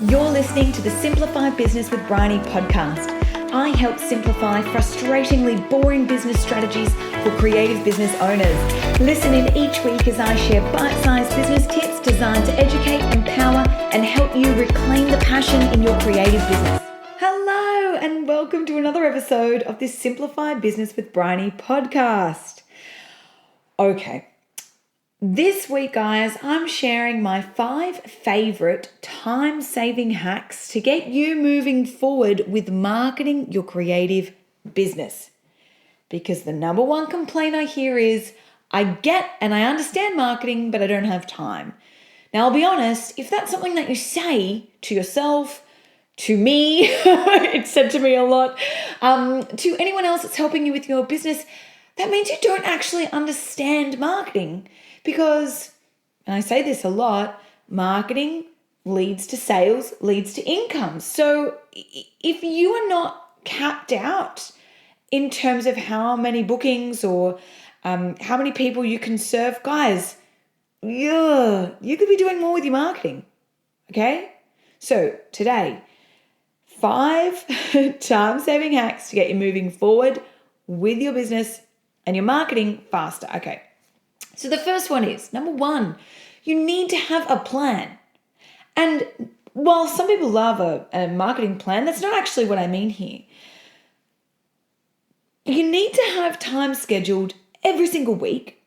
You're listening to the Simplify Business with Bryony podcast. I help simplify frustratingly boring business strategies for creative business owners. Listen in each week as I share bite-sized business tips designed to educate, empower, and help you reclaim the passion in your creative business. Hello, and welcome to another episode of this Simplify Business with Bryony podcast. Okay. This week, guys, I'm sharing my 5 favorite time-saving hacks to get you moving forward with marketing your creative business. Because the number one complaint I hear is, I get and I understand marketing, but I don't have time. Now, I'll be honest, if that's something that you say to yourself, to me, it's said to me a lot, to anyone else that's helping you with your business, that means you don't actually understand marketing. Because, and I say this a lot, marketing leads to sales, leads to income. So if you are not capped out in terms of how many bookings or how many people you can serve, guys, you could be doing more with your marketing, okay? So today, 5 time-saving hacks to get you moving forward with your business and your marketing faster, okay? So the first one is, number 1, you need to have a plan. And while some people love a marketing plan, that's not actually what I mean here. You need to have time scheduled every single week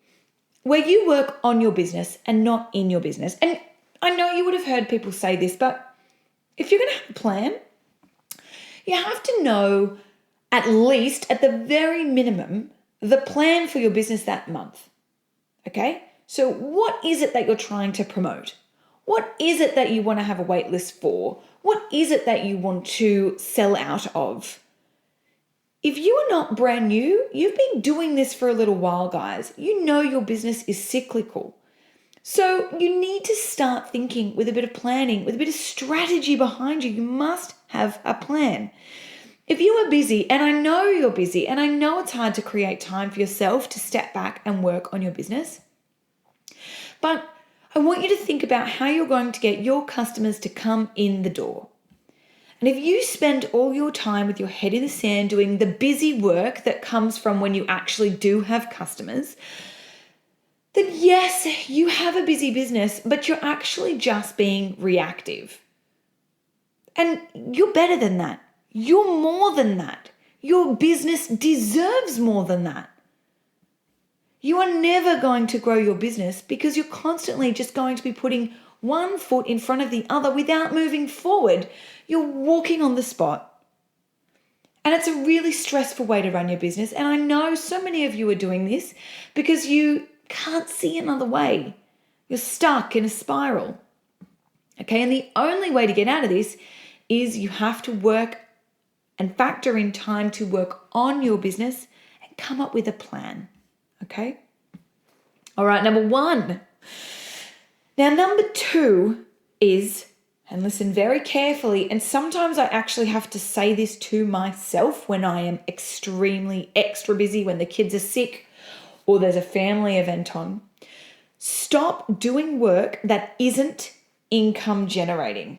where you work on your business and not in your business. And I know you would have heard people say this, but if you're going to have a plan, you have to know at least, at the very minimum, the plan for your business that month. Okay, so what is it that you're trying to promote? What is it that you want to have a wait list for? What is it that you want to sell out of? If you are not brand new, you've been doing this for a little while, guys. You know your business is cyclical. So you need to start thinking with a bit of planning, with a bit of strategy behind you. You must have a plan. If you are busy, and I know you're busy, and I know it's hard to create time for yourself to step back and work on your business, but I want you to think about how you're going to get your customers to come in the door. And if you spend all your time with your head in the sand doing the busy work that comes from when you actually do have customers, then yes, you have a busy business, but you're actually just being reactive. And you're better than that. You're more than that. Your business deserves more than that. You are never going to grow your business because you're constantly just going to be putting one foot in front of the other without moving forward. You're walking on the spot. And it's a really stressful way to run your business. And I know so many of you are doing this because you can't see another way. You're stuck in a spiral. Okay, and the only way to get out of this is you have to work and factor in time to work on your business and come up with a plan, okay? All right, number 1. Now, number 2 is, and listen very carefully, and sometimes I actually have to say this to myself when I am extremely extra busy, when the kids are sick or there's a family event on. Stop doing work that isn't income generating.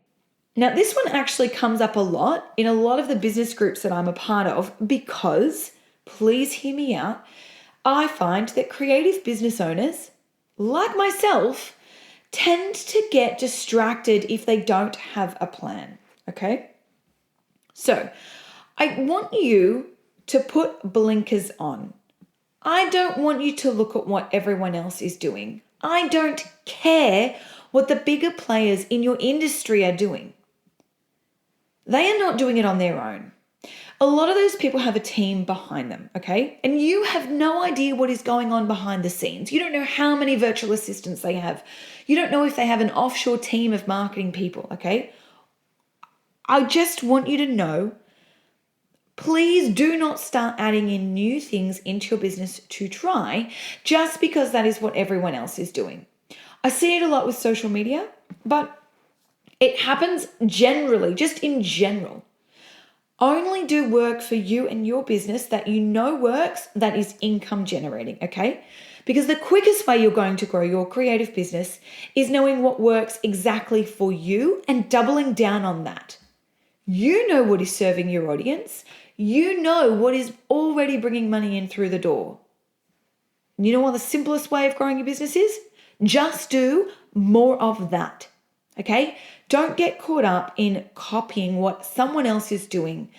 Now, this one actually comes up a lot in a lot of the business groups that I'm a part of because, please hear me out, I find that creative business owners, like myself, tend to get distracted if they don't have a plan, okay? So, I want you to put blinkers on. I don't want you to look at what everyone else is doing. I don't care what the bigger players in your industry are doing. They are not doing it on their own. A lot of those people have a team behind them, okay? And you have no idea what is going on behind the scenes. You don't know how many virtual assistants they have. You don't know if they have an offshore team of marketing people, okay? I just want you to know, please do not start adding in new things into your business to try just because that is what everyone else is doing. I see it a lot with social media, but it happens generally, just in general. Only do work for you and your business that you know works, that is income generating, okay? Because the quickest way you're going to grow your creative business is knowing what works exactly for you and doubling down on that. You know what is serving your audience. You know what is already bringing money in through the door. You know what the simplest way of growing your business is? Just do more of that. Okay? Don't get caught up in copying what someone else is doing.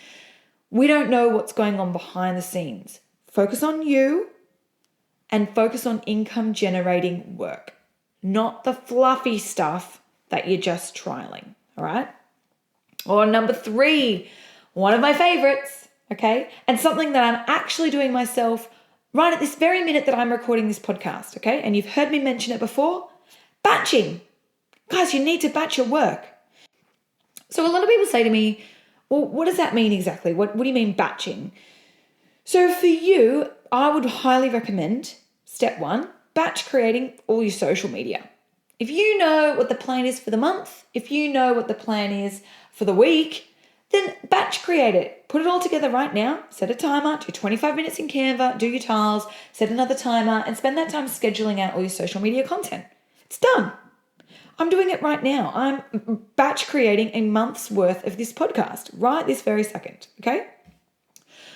We don't know what's going on behind the scenes. Focus on you and focus on income generating work, not the fluffy stuff that you're just trialing. All right? Or number 3, one of my favorites, okay? And something that I'm actually doing myself right at this very minute that I'm recording this podcast, okay? And you've heard me mention it before, batching. Guys, you need to batch your work. So a lot of people say to me, well, what does that mean exactly? What do you mean batching? So for you, I would highly recommend, step 1, batch creating all your social media. If you know what the plan is for the month, if you know what the plan is for the week, then batch create it. Put it all together right now. Set a timer, do 25 minutes in Canva, do your tiles, set another timer, and spend that time scheduling out all your social media content. It's done. I'm doing it right now. I'm batch creating a month's worth of this podcast right this very second, okay?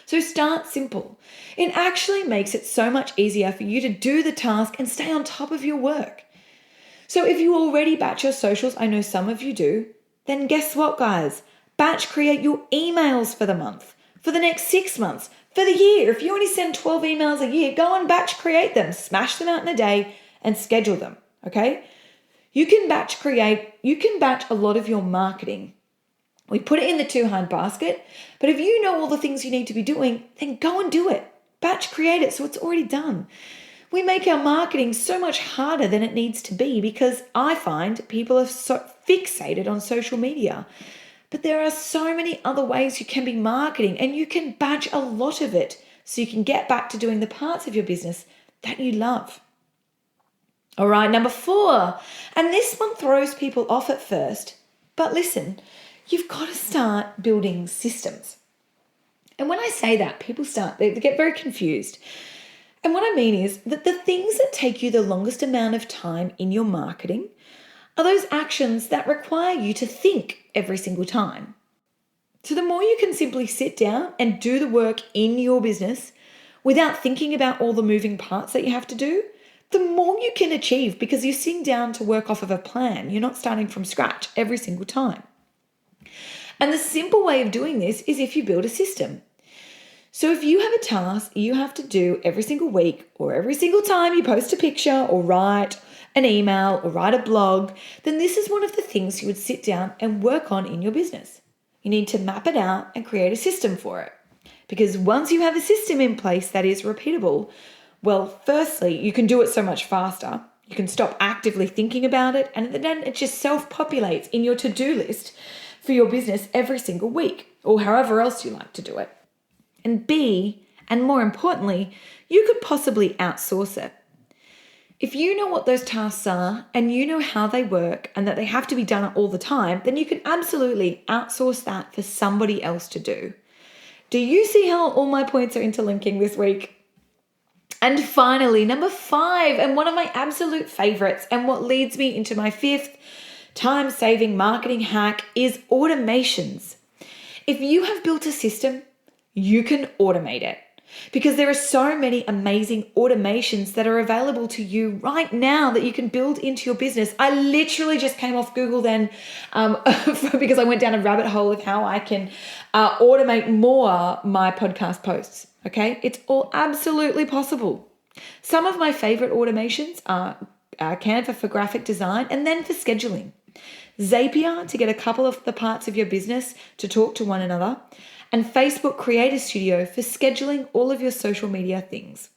So start simple. It actually makes it so much easier for you to do the task and stay on top of your work. So if you already batch your socials, I know some of you do, then guess what, guys? Batch create your emails for the month, for the next 6 months, for the year. If you only send 12 emails a year, go and batch create them, smash them out in a day and schedule them, okay? You can batch create, you can batch a lot of your marketing. We put it in the too hard basket, but if you know all the things you need to be doing, then go and do it. Batch create it so it's already done. We make our marketing so much harder than it needs to be because I find people are so fixated on social media. But there are so many other ways you can be marketing, and you can batch a lot of it so you can get back to doing the parts of your business that you love. All right, number 4, and this one throws people off at first, but listen, you've got to start building systems. And when I say that, people they get very confused. And what I mean is that the things that take you the longest amount of time in your marketing are those actions that require you to think every single time. So the more you can simply sit down and do the work in your business without thinking about all the moving parts that you have to do, the more you can achieve because you're sitting down to work off of a plan. You're not starting from scratch every single time. And the simple way of doing this is if you build a system. So if you have a task you have to do every single week or every single time you post a picture or write an email or write a blog, then this is one of the things you would sit down and work on in your business. You need to map it out and create a system for it. Because once you have a system in place that is repeatable, well, firstly, you can do it so much faster. You can stop actively thinking about it, and then it just self-populates in your to-do list for your business every single week, or however else you like to do it. And B, and more importantly, you could possibly outsource it. If you know what those tasks are and you know how they work and that they have to be done all the time, then you can absolutely outsource that for somebody else to do. Do you see how all my points are interlinking this week? And finally, number 5, and one of my absolute favorites, and what leads me into my 5th time-saving marketing hack is automations. If you have built a system, you can automate it because there are so many amazing automations that are available to you right now that you can build into your business. I literally just came off Google then because I went down a rabbit hole of how I can automate more my podcast posts. Okay, it's all absolutely possible. Some of my favorite automations are Canva for graphic design and then for scheduling, Zapier to get a couple of the parts of your business to talk to one another, and Facebook Creator Studio for scheduling all of your social media things.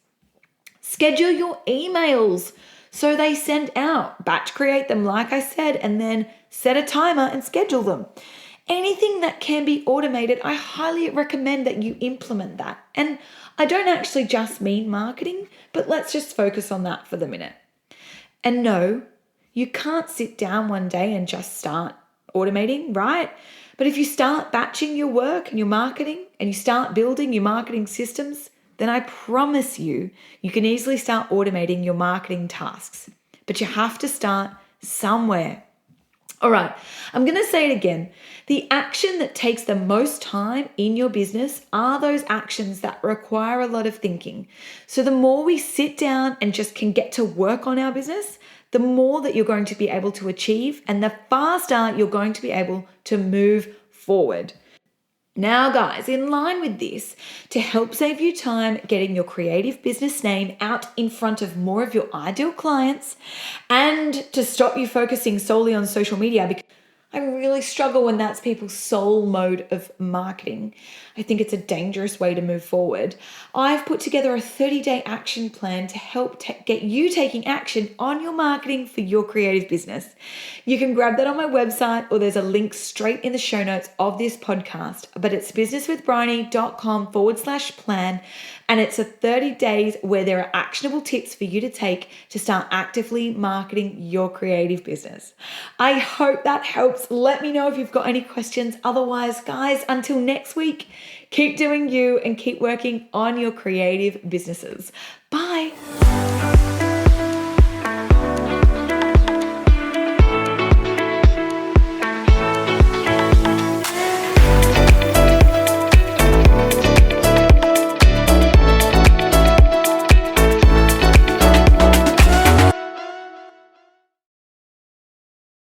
Schedule your emails so they send out. Batch create them, like I said, and then set a timer and schedule them. Anything that can be automated, I highly recommend that you implement that. And I don't actually just mean marketing, but let's just focus on that for the minute. And no, you can't sit down one day and just start automating, right? But if you start batching your work and your marketing and you start building your marketing systems, then I promise you can easily start automating your marketing tasks. But you have to start somewhere. All right, I'm going to say it again. The action that takes the most time in your business are those actions that require a lot of thinking. So the more we sit down and just can get to work on our business, the more that you're going to be able to achieve and the faster you're going to be able to move forward. Now, guys, in line with this, to help save you time getting your creative business name out in front of more of your ideal clients and to stop you focusing solely on social media, because I really struggle when that's people's sole mode of marketing. I think it's a dangerous way to move forward. I've put together a 30-day action plan to help get you taking action on your marketing for your creative business. You can grab that on my website, or there's a link straight in the show notes of this podcast, but it's businesswithbryony.com/plan. And it's a 30 days where there are actionable tips for you to take to start actively marketing your creative business. I hope that helps. Let me know if you've got any questions. Otherwise, guys, until next week, keep doing you and keep working on your creative businesses. Bye.